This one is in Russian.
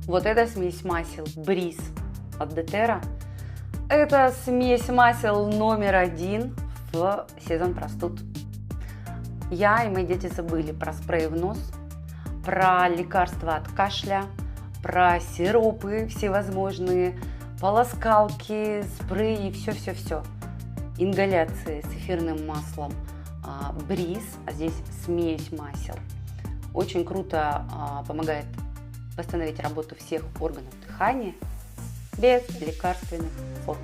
Вот эта смесь масел Breeze от Дотера. Это смесь масел номер 1 в сезон простуд. Я и мои дети забыли про спрей в нос, про лекарства от кашля, про сиропы всевозможные, полоскалки, спреи, все-все-все. Ингаляции с эфирным маслом Breeze, а здесь смесь масел. Очень круто помогает восстановить работу всех органов дыхания без лекарственных форм.